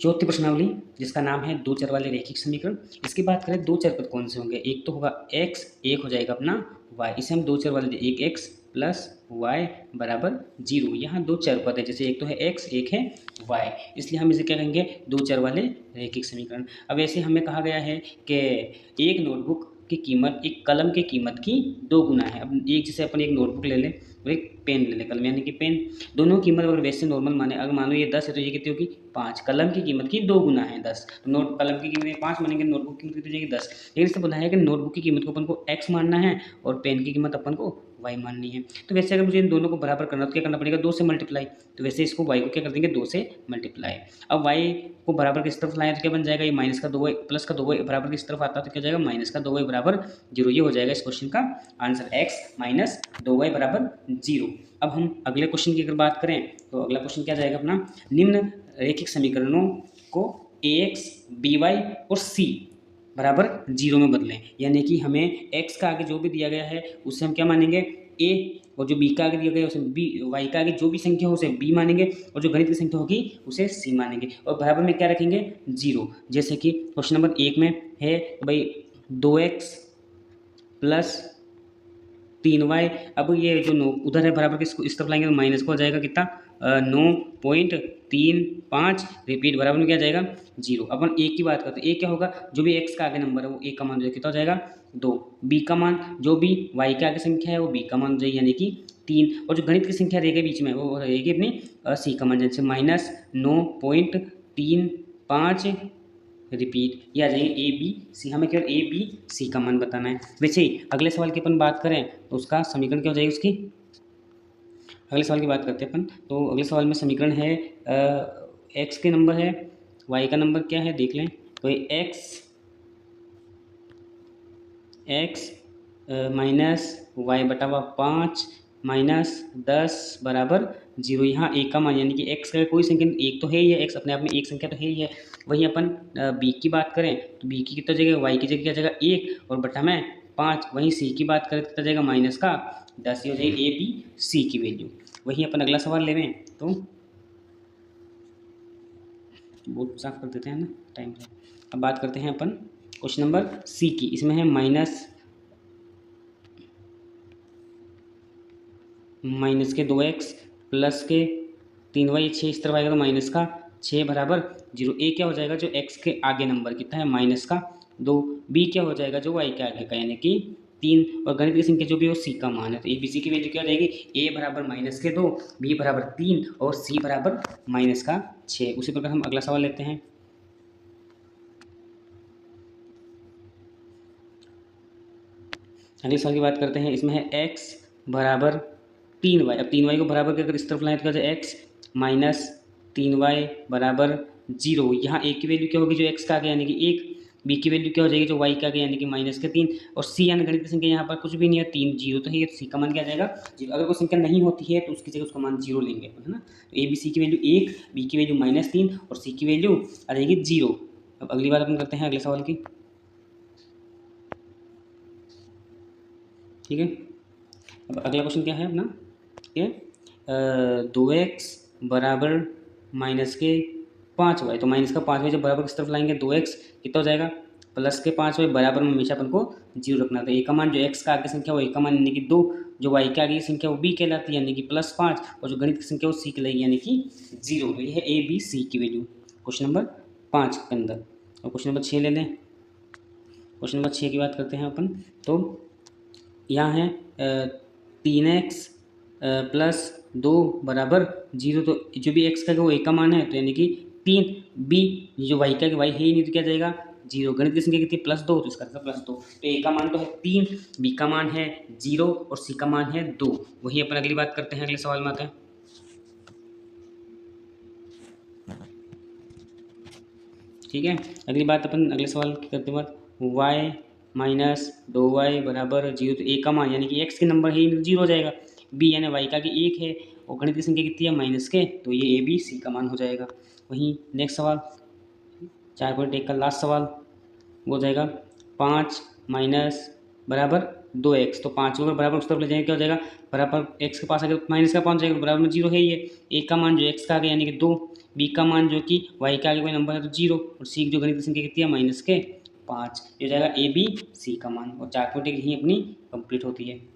चौथी प्रश्नावली जिसका नाम है दो चर वाले रैखिक समीकरण। इसकी बात करें दो चर पद कौन से होंगे, एक तो होगा x, एक हो जाएगा अपना y। इसे हम दो चर वाले, एक x प्लस वाई बराबर 0। यहाँ दो चर पद है, जैसे एक तो है x, एक है y, इसलिए हम इसे क्या कहेंगे, दो चर वाले रैखिक समीकरण। अब ऐसे हमें कहा गया है कि एक नोटबुक की कीमत एक कलम की कीमत की 2 गुना है। अब एक जैसे अपन एक नोटबुक ले लें और एक पेन ले लें, कलम यानी कि पेन, दोनों कीमत अगर वैसे नॉर्मल माने, अगर मानो ये 10 है तो ये कितनी होगी 5। कलम की कीमत की 2 गुना है 10, तो नोट कलम की कीमत 5 मानेंगे, नोटबुक की कीमत कितनी हो जाएगी 10। लेकिन इससे बोला है कि नोटबुक की कीमत को अपन को x मानना है और पेन की कीमत अपन को y माननी है। तो वैसे अगर मुझे इन दोनों को बराबर करना तो क्या करना पड़ेगा, 2 से मल्टीप्लाई। तो वैसे इसको y को क्या कर देंगे 2 से मल्टीप्लाई। अब y को बराबर किस तरफ लाएं तो क्या बन जाएगा, ये माइनस का 2y प्लस का 2y बराबर किस तरफ आता है तो क्या जाएगा माइनस का 2y बराबर 0। ये हो जाएगा इस क्वेश्चन का आंसर, x माइनस 2y बराबर 0। अब हम अगले क्वेश्चन की अगर बात करें तो अगला क्वेश्चन क्या जाएगा अपना, निम्न रैखिक समीकरणों को ax, by और c बराबर 0 में बदलें। यानी कि हमें x का आगे जो भी दिया गया है उसे हम क्या मानेंगे a, और जो b का आगे दिया गया है उसे b, y का आगे जो भी संख्या हो उसे b मानेंगे, और जो गणित की संख्या होगी उसे c मानेंगे, और बराबर में क्या रखेंगे 0। जैसे कि क्वेश्चन नंबर 1 में है भाई 2x प्लस 3y। अब ये जो उधर है बराबर किसको इस तरफ लाएंगे तो माइनस को हो जाएगा कितना 9.35, रिपीट बराबर में क्या जाएगा 0। अपन एक की बात करते हैं, एक क्या होगा, जो भी x का आगे नंबर है वो a का मान हो जाएगा, कितना हो जाएगा 2। b का मान, जो भी y के आगे संख्या है वो b का मान हो जाएगी यानी कि 3, और जो गणित की संख्या रहेगी बीच में वो रहेगी अपनी c का मान, जैसे माइनस 9.35, रिपीट, ये आ जाएंगे ए बी सी। हमें केवल ए बी सी का मान बताना है। वैसे ही अगले सवाल की अपन बात करें तो उसका समीकरण क्या हो जाएगी उसकी, अगले सवाल की बात करते हैं अपन। तो अगले सवाल में समीकरण है एक्स के नंबर है, वाई का नंबर क्या है देख लें। तो ये एक्स माइनस वाई बटा हुआ 5 माइनस 10 बराबर 0। यहाँ एक का मान यानी कि x का कोई संख्या एक तो है ही है, x अपने आप में एक संख्या तो है ही है। वहीं अपन b की बात करें तो b की कितना जगह, y की जगह क्या जगह 1 और बटा में 5। वहीं c की बात करें तो कितना जाएगा माइनस का 10। ये हो जाएगी a b c की वैल्यू। वहीं अपन अगला सवाल लेवें तो बोर्ड साफ कर देते हैं ना टाइम से। अब बात करते हैं अपन क्वेश्चन नंबर सी की। इसमें है माइनस के 2x प्लस के 3y 6, इस तरफ आएगा तो माइनस का 6 बराबर 0। ए क्या हो जाएगा, जो x के आगे नंबर कितना है माइनस का 2। बी क्या हो जाएगा, जो y के आगे का यानी कि 3, और गणित की संख्या जो भी वो c का मान है। तो ए बी सी की वैल्यू क्या हो जाएगी, a बराबर माइनस के 2, बी बराबर 3 और c बराबर माइनस का 6। उसी प्रकार हम अगला सवाल लेते हैं। अगले सवाल की बात करते हैं। इसमें है x बराबर 3y। अब 3y को बराबर अगर इस तरफ लाएं तो क्या जाए x माइनस 3y बराबर 0। यहाँ a की वैल्यू क्या होगी, जो x का आगे यानी कि 1, b की वैल्यू क्या हो जाएगी, जो y का आगे यानी कि माइनस के 3, और c यानी गणित की संख्या यहाँ पर कुछ भी नहीं है 3, 0 तो है, ये c का मान क्या आ जाएगा 0। अगर कोई संख्या नहीं होती है तो उसकी जगह उसका मान 0 लेंगे, है ना। तो a b c की वैल्यू 1, b की वैल्यू -3 और c की वैल्यू आ जाएगी 0। अब अगली बात अपन करते हैं अगले सवाल की, ठीक है। अब अगला क्वेश्चन क्या है अपना, ये 2x बराबर माइनस के 5y। तो माइनस का 5y जब बराबर किस तरफ लाएंगे 2x कितना हो जाएगा प्लस के 5y बराबर में हमेशा अपन को 0 रखना था। ए का मान जो x का आगे संख्या वो a का मान यानी कि 2, जो y के आगे की संख्या वो b कहलाती है यानी कि +5, और जो गणित की संख्या वो c कहलाएगी यानी कि 0। तो ये है a b c की वैल्यू क्वेश्चन नंबर 5 के अंदर। और क्वेश्चन नंबर 6 ले लें। क्वेश्चन नंबर 6 की बात करते हैं अपन। तो यहाँ है 3x प्लस 2 बराबर 0। तो जो भी x का वो a का मान है तो यानी कि 3, b जो y का y है ही नहीं तो क्या जाएगा 0। गणित की संख्या कितनी +2, तो इसका +2। तो a का मान तो है 3, b का मान है 0 और c का मान है 2। वही अपन अगली बात करते हैं, अगले सवाल में आते हैं। ठीक है, अगली बात अपन अगले सवाल की करते वक्त y माइनस 2y बराबर 0। तो a का मान यानी कि x के नंबर है 0 हो जाएगा, b यानी y का कि 1 है और गणित की संख्या कितनी है माइनस के, तो ये a b c का मान हो जाएगा। वहीं नेक्स्ट सवाल 4.1 का लास्ट सवाल हो जाएगा 5 माइनस बराबर 2x, तो 5 को अगर बराबर उस तरफ ले जाएंगे क्या हो जाएगा, बराबर x के पास अगर माइनस का पहुंच जाएगा तो बराबर में 0 है ही है। a का मान जो x का आ गया यानी कि 2, b का मान जो कि y के आगे कोई नंबर है तो 0, और c की जो गणित संख्या कितनी है -5, ये हो जाएगा a b c का मान। और 4 यहीं अपनी कंप्लीट होती है।